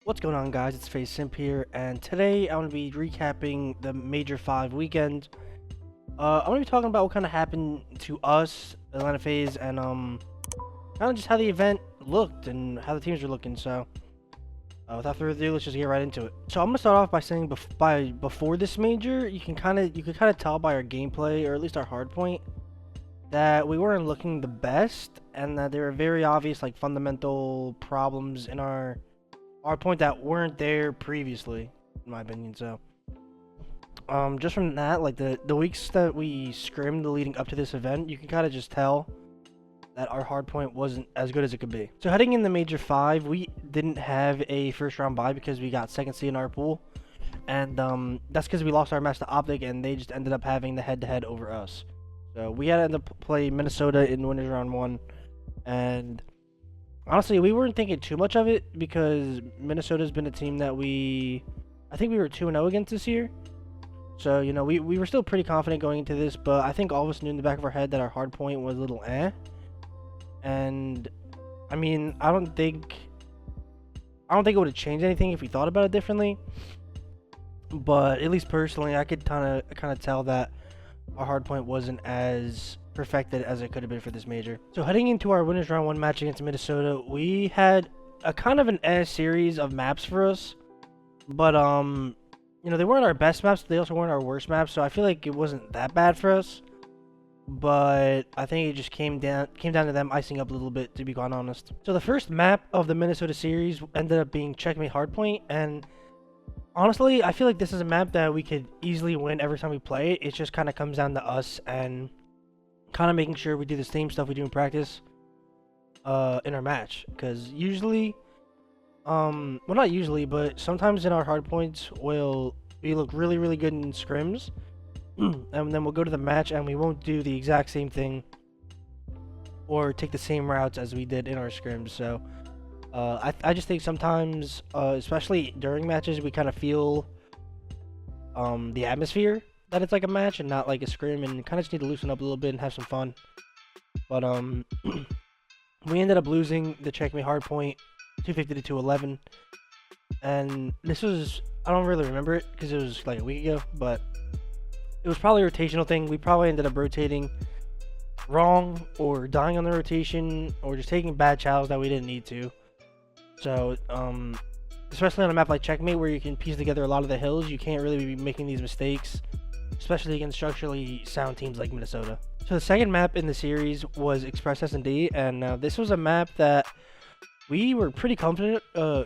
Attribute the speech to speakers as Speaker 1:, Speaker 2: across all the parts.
Speaker 1: What's going on, guys? It's FaZe Simp here, and today I'm going to be recapping the Major 5 weekend. I'm going to be talking about what kind of happened to us, Atlanta FaZe, and kind of just how the event looked and how the teams were looking. So, without further ado, let's just get right into it. So I'm going to start off by saying before this major, you could kind of tell by our gameplay, or at least our hardpoint, that we weren't looking the best, and that there were very obvious fundamental problems in our point that weren't there previously, in my opinion. So, just from that, the weeks that we scrimmed leading up to this event, you can kind of just tell that our hard point wasn't as good as it could be. So heading in the Major 5, we didn't have a first round bye because we got second seed in our pool, and that's because we lost our match to Optic, and they just ended up having the head-to-head over us. So we had to end up play Minnesota in winners round 1, and honestly, we weren't thinking too much of it because Minnesota's been a team that I think we were 2-0 against this year. So, we were still pretty confident going into this, but I think all of us knew in the back of our head that our hard point was a little eh. And, I mean, I don't think it would have changed anything if we thought about it differently. But at least personally, I could kind of tell that our hard point wasn't as perfected as it could have been for this major. So heading into our winners round 1 match against Minnesota, we had a kind of an series of maps for us, but they weren't our best maps, they also weren't our worst maps, so I feel like it wasn't that bad for us. But I think it just came down to them icing up a little bit, to be quite honest. So the first map of the Minnesota series ended up being Checkmate Hardpoint, and honestly, I feel like this is a map that we could easily win every time we play it. It just kind of comes down to us and kind of making sure we do the same stuff we do in practice in our match, because usually well, not usually, but sometimes in our hard points we look really good in scrims and then we'll go to the match and we won't do the exact same thing or take the same routes as we did in our scrims. So I just think sometimes, especially during matches, we kind of feel the atmosphere that it's like a match and not like a scrim, and kind of just need to loosen up a little bit and have some fun. But we ended up losing the Checkmate Hardpoint 250 to 211, and this was, I don't really remember it because it was like a week ago, but it was probably a rotational thing. We probably ended up rotating wrong or dying on the rotation or just taking bad chows that we didn't need to. So especially on a map like Checkmate where you can piece together a lot of the hills, you can't really be making these mistakes, especially against structurally sound teams like Minnesota. So the second map in the series was Express S&D, and this was a map that we were pretty comfortable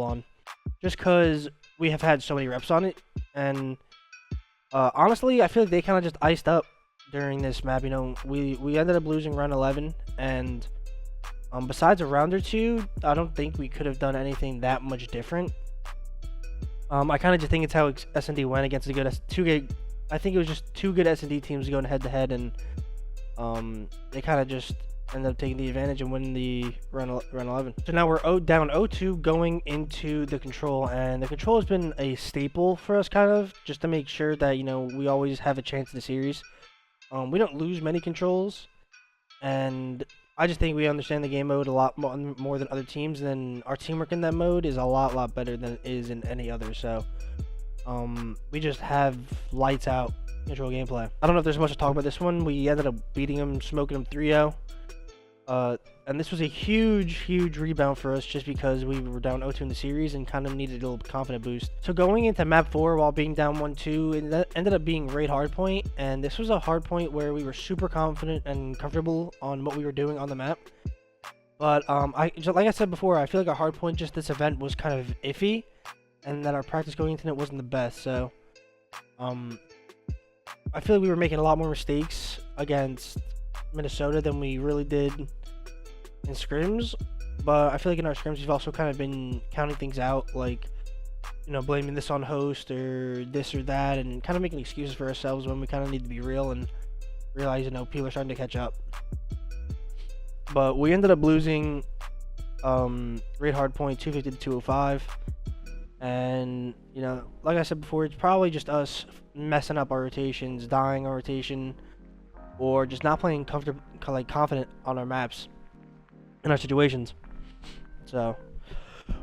Speaker 1: on, just because we have had so many reps on it, and honestly, I feel like they kind of just iced up during this map. We ended up losing round 11, and besides a round or two, I don't think we could have done anything that much different. I kind of just think it's how S&D went against I think it was just two good S&D teams going head to head, and they kind of just ended up taking the advantage and winning the round 11. So now we're down 0-2 going into the control, and the control has been a staple for us, kind of just to make sure that we always have a chance in the series. We don't lose many controls, and I just think we understand the game mode a lot more than other teams, and our teamwork in that mode is a lot better than it is in any other. So we just have lights out control gameplay. I don't know if there's much to talk about this one. We ended up beating them, smoking them 3-0. And this was a huge rebound for us just because we were down 0-2 in the series and kind of needed a little confident boost. So going into map 4 while being down 1-2, it ended up being Raid Hardpoint, and this was a hardpoint where we were super confident and comfortable on what we were doing on the map. But like I said before, I feel like our hardpoint just this event was kind of iffy, and that our practice going into it wasn't the best. So I feel like we were making a lot more mistakes against Minnesota than we really did in scrims, but I feel like in our scrims we've also kind of been counting things out, like blaming this on host or this or that, and kind of making excuses for ourselves when we kind of need to be real and realize people are starting to catch up. But we ended up losing Raid Hardpoint 250 to 205, and like I said before, it's probably just us messing up our rotations, dying our rotation, or just not playing confident on our maps in our situations. So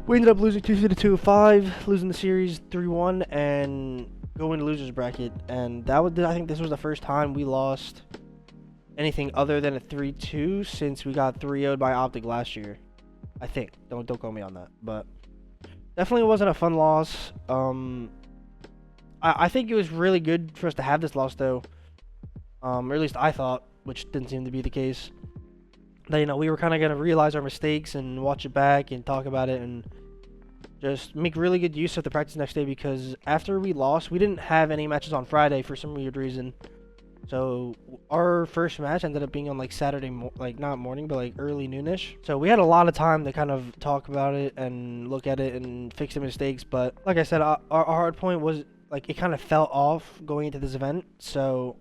Speaker 1: We ended up losing 2-5, losing the series 3-1, and going to losers bracket. And that was, I think this was the first time we lost anything other than a 3-2 since we got 3-0'd by Optic last year. I think. Don't quote me on that, but definitely wasn't a fun loss. I think it was really good for us to have this loss though. Or at least I thought, which didn't seem to be the case. That, you know, we were kind of going to realize our mistakes and watch it back and talk about it and just make really good use of the practice next day, because after we lost, we didn't have any matches on Friday for some weird reason. So our first match ended up being on like Saturday, like not morning, but like early noonish. So we had a lot of time to kind of talk about it and look at it and fix the mistakes. But like I said, our hard point was like, it kind of fell off going into this event. So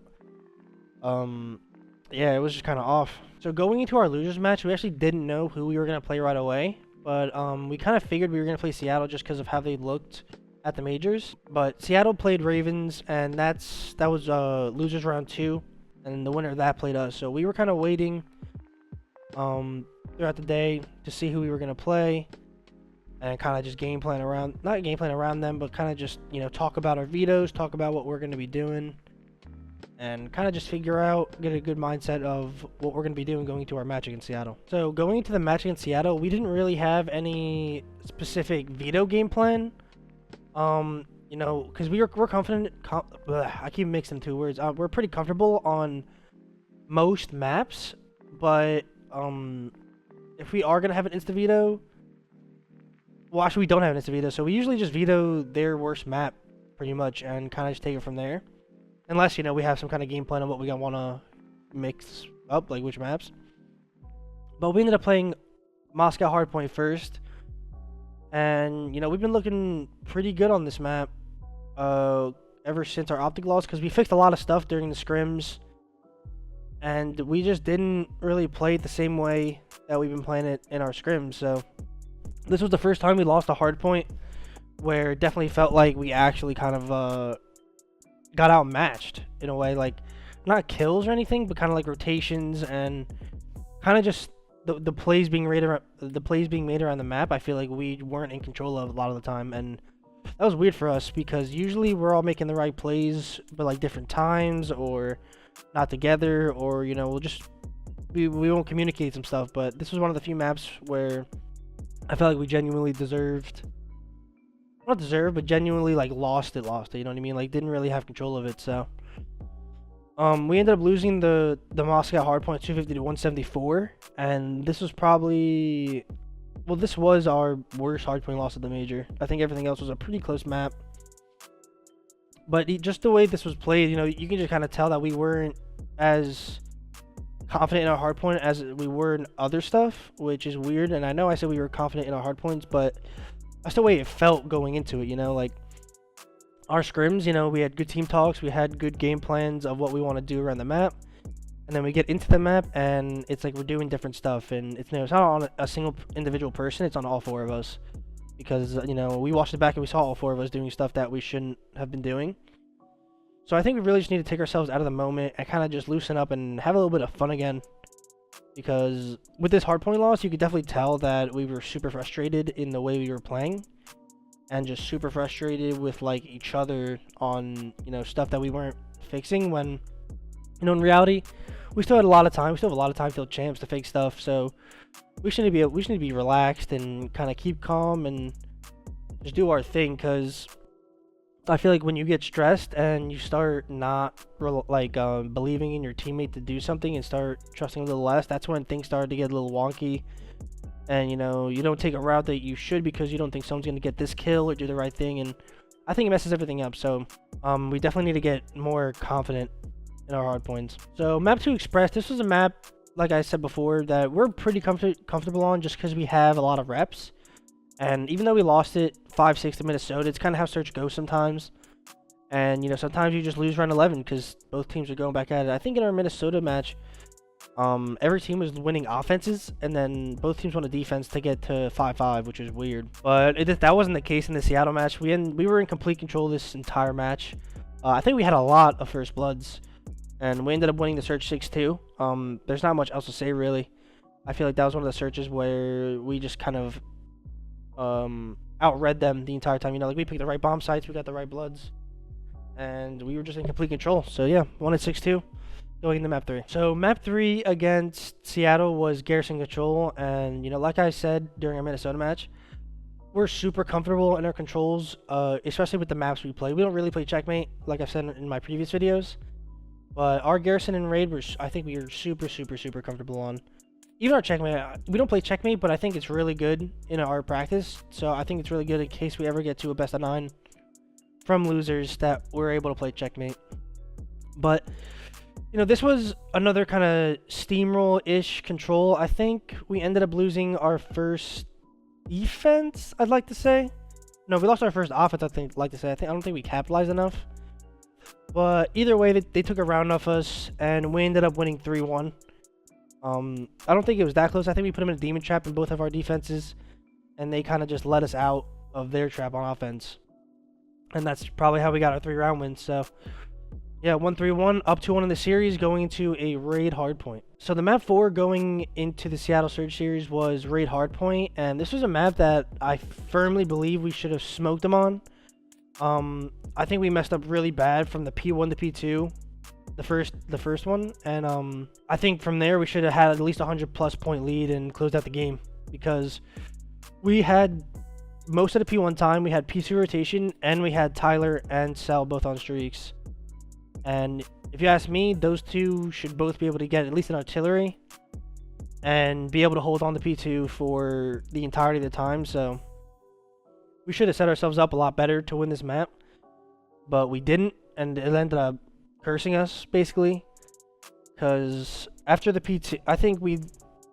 Speaker 1: yeah, it was just kind of off. So going into our losers match, we actually didn't know who we were going to play right away. But we kind of figured we were going to play Seattle just because of how they looked at the majors. But Seattle played Ravens, and that was losers round 2, and the winner of that played us. So we were kind of waiting throughout the day to see who we were going to play, and kind of just not game plan around them, but kind of just, you know, talk about our vetoes, talk about what we're going to be doing, and kind of just get a good mindset of what we're going to be doing going into our match against Seattle. So going into the match against Seattle, we didn't really have any specific veto game plan. You know, because we're confident. I keep mixing two words. We're pretty comfortable on most maps, but if we are gonna have an insta veto, well, actually we don't have an insta veto, so we usually just veto their worst map pretty much and kind of just take it from there, unless, you know, we have some kind of game plan on what we want to mix up, like which maps. But we ended up playing Moscow hardpoint first. And, you know, we've been looking pretty good on this map ever since our Optic loss, because we fixed a lot of stuff during the scrims. And we just didn't really play it the same way that we've been playing it in our scrims. So this was the first time we lost a hardpoint where it definitely felt like we actually kind of got outmatched in a way. Like, not kills or anything, but kind of like rotations and kind of just the plays being made around the map. I feel like we weren't in control of a lot of the time, and that was weird for us, because usually we're all making the right plays but like different times, or not together, or, you know, we won't communicate some stuff. But this was one of the few maps where I felt like we genuinely but genuinely like lost it, you know what I mean? Like, didn't really have control of it. So we ended up losing the Moscow hardpoint 250 to 174, and this was probably, well, this was our worst hardpoint loss of the major. I think everything else was a pretty close map, but just the way this was played, you know, you can just kind of tell that we weren't as confident in our hardpoint as we were in other stuff, which is weird. And I know I said we were confident in our hardpoints, but that's the way it felt going into it, you know? Like, our scrims, you know, we had good team talks, we had good game plans of what we want to do around the map, and then we get into the map and it's like we're doing different stuff, and it's, you know, it's not on a single individual person, it's on all 4 of us, because, you know, we watched it back and we saw all 4 of us doing stuff that we shouldn't have been doing. So I think we really just need to take ourselves out of the moment and kind of just loosen up and have a little bit of fun again, because with this hardpoint loss, you could definitely tell that we were super frustrated in the way we were playing, and just super frustrated with like each other on, you know, stuff that we weren't fixing, when, you know, in reality we still had a lot of time. We still have a lot of time field champs to fix stuff, so we should need to be relaxed and kind of keep calm and just do our thing. Because I feel like when you get stressed and you start not believing in your teammate to do something and start trusting a little less, that's when things start to get a little wonky. And, you know, you don't take a route that you should because you don't think someone's going to get this kill or do the right thing. And I think it messes everything up. So we definitely need to get more confident in our hard points. So map 2 Express, this was a map, like I said before, that we're pretty comfortable on, just because we have a lot of reps. And even though we lost it 5-6 to Minnesota, it's kind of how Search goes sometimes. And, you know, sometimes you just lose round 11 because both teams are going back at it. I think in our Minnesota match, every team was winning offenses, and then both teams won a defense to get to 5-5, which is weird. But that wasn't the case in the Seattle match. We were in complete control this entire match. I think we had a lot of first bloods, and we ended up winning the search 6-2. There's not much else to say, really. I feel like that was one of the searches where we just kind of outread them the entire time. You know, like we picked the right bomb sites, we got the right bloods, and we were just in complete control. So yeah, 1-6-2 going into map 3. So map 3 against Seattle was garrison control, and you know, like I said during our Minnesota match, we're super comfortable in our controls, especially with the maps we play. We don't really play checkmate, like I've said in my previous videos, but our garrison and raid, I think we are super comfortable on. Even our checkmate, we don't play checkmate, but I think it's really good in our practice. So I think it's really good in case we ever get to a best of 9 from losers that we're able to play checkmate. But you know, this was another kind of steamroll-ish control. I think we ended up losing our first defense, I'd like to say. No, we lost our first offense, I don't think we capitalized enough. But either way, they took a round off us, and we ended up winning 3-1. I don't think it was that close. I think we put them in a demon trap in both of our defenses, and they kind of just let us out of their trap on offense. And that's probably how we got our 3-round win. So yeah, 1-3-1, up 2-1 in the series, going into a raid hardpoint. So the map 4 going into the Seattle Surge series was raid hardpoint, and this was a map that I firmly believe we should have smoked them on. I think we messed up really bad from the P1 to P2, the first one, and I think from there we should have had at least 100+ point lead and closed out the game, because we had most of the P1 time, we had P2 rotation, and we had Tyler and Cell both on streaks. And if you ask me, those two should both be able to get at least an artillery and be able to hold on to P2 for the entirety of the time. So we should have set ourselves up a lot better to win this map, but we didn't, and it ended up cursing us basically, because after the P2,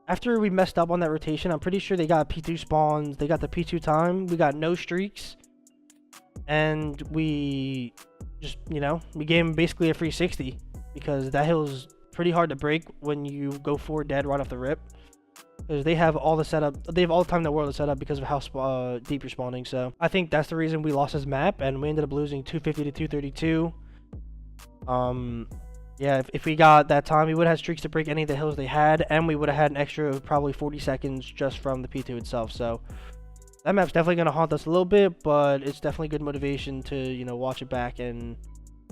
Speaker 1: after we messed up on that rotation, I'm pretty sure they got P2 spawns, they got the P2 time, we got no streaks, and we just, you know, we gave them basically a free 60, because that hill's pretty hard to break when you go 4 dead right off the rip, because they have all the setup, they have all the time in the world to set up because of how deep you're spawning. So I think that's the reason we lost this map, and we ended up losing 250 to 232. Yeah, if we got that time, we would have had streaks to break any of the hills they had, and we would have had an extra of probably 40 seconds just from the P2 itself. So that map's definitely going to haunt us a little bit, but it's definitely good motivation to, you know, watch it back and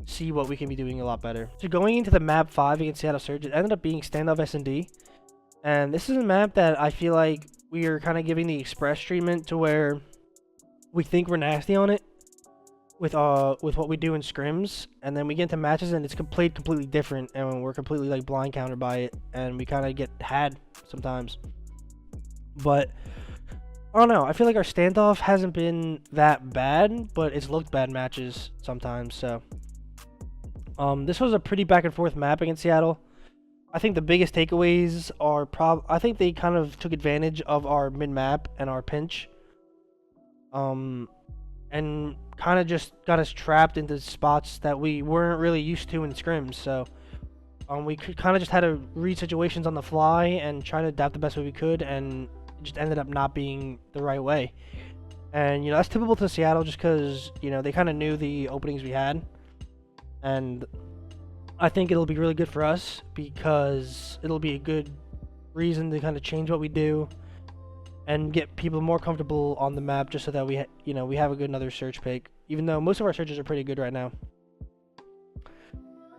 Speaker 1: see what we can be doing a lot better. So going into the map 5 against Seattle Surge, it ended up being standoff S&D. And this is a map that I feel like we are kind of giving the express treatment to where we think we're nasty on it with what we do in scrims, and then we get into matches and it's played completely different, and we're completely like blind countered by it, and we kind of get had sometimes. But I don't know, I feel like our standoff hasn't been that bad, but it's looked bad matches sometimes. So this was a pretty back and forth map against Seattle. I think the biggest takeaways are I think they kind of took advantage of our mid-map and our pinch. And kind of just got us trapped into spots that we weren't really used to in scrims. So we kind of just had to read situations on the fly and try to adapt the best way we could, and it just ended up not being the right way. And, you know, that's typical to Seattle, just because, you know, they kind of knew the openings we had. And I think it'll be really good for us, because it'll be a good reason to kind of change what we do and get people more comfortable on the map, just so that we have a good another search pick, even though most of our searches are pretty good right now.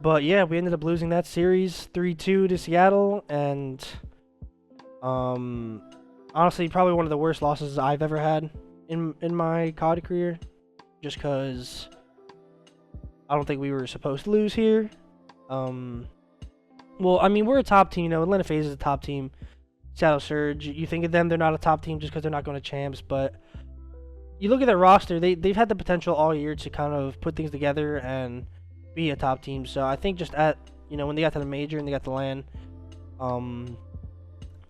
Speaker 1: But yeah, we ended up losing that series 3-2 to Seattle, and honestly probably one of the worst losses I've ever had in my COD career, just because I don't think we were supposed to lose here. Well, I mean, we're a top team, you know, Atlanta FaZe is a top team. Seattle Surge, you think of them, they're not a top team just because they're not going to champs, but you look at their roster, they've had the potential all year to kind of put things together and be a top team. So I think just you know, when they got to the major and they got the LAN,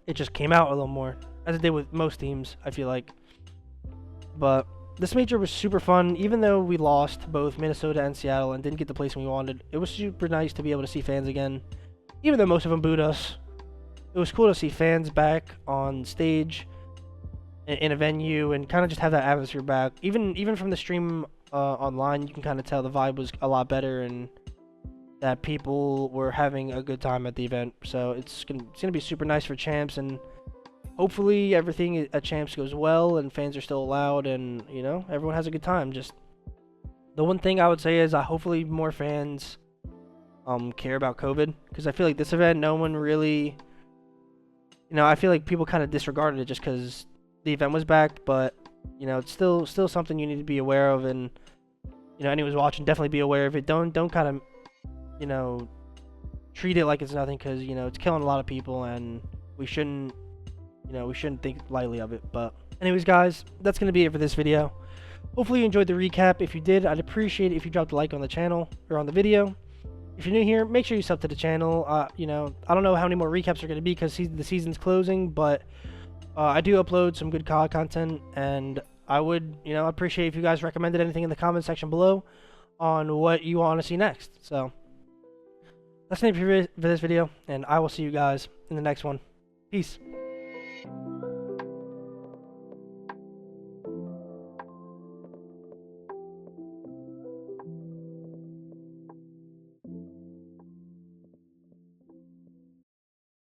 Speaker 1: it just came out a little more, as it did with most teams, I feel like. But this major was super fun, even though we lost both Minnesota and Seattle and didn't get the placement we wanted. It was super nice to be able to see fans again, even though most of them booed us. It was cool to see fans back on stage in a venue and kind of just have that atmosphere back. Even from the stream online, you can kind of tell the vibe was a lot better and that people were having a good time at the event. So it's gonna be super nice for champs, and hopefully everything at Champs goes well and fans are still allowed and, you know, everyone has a good time. Just the one thing I would say is hopefully more fans care about COVID, because I feel like this event, no one really, you know, I feel like people kind of disregarded it just because the event was back, but, you know, it's still something you need to be aware of, and, you know, anyone who's watching, definitely be aware of it. Don't kind of, you know, treat it like it's nothing, because, you know, it's killing a lot of people, and we shouldn't, you know, we shouldn't think lightly of it. But anyways, guys, that's going to be it for this video. Hopefully you enjoyed the recap. If you did, I'd appreciate it if you dropped a like on the channel or on the video. If you're new here, make sure you sub to the channel. You know, I don't know how many more recaps are going to be because the season's closing, but I do upload some good COD content, and I would, you know, appreciate if you guys recommended anything in the comment section below on what you want to see next. So that's it for this video, and I will see you guys in the next one. Peace.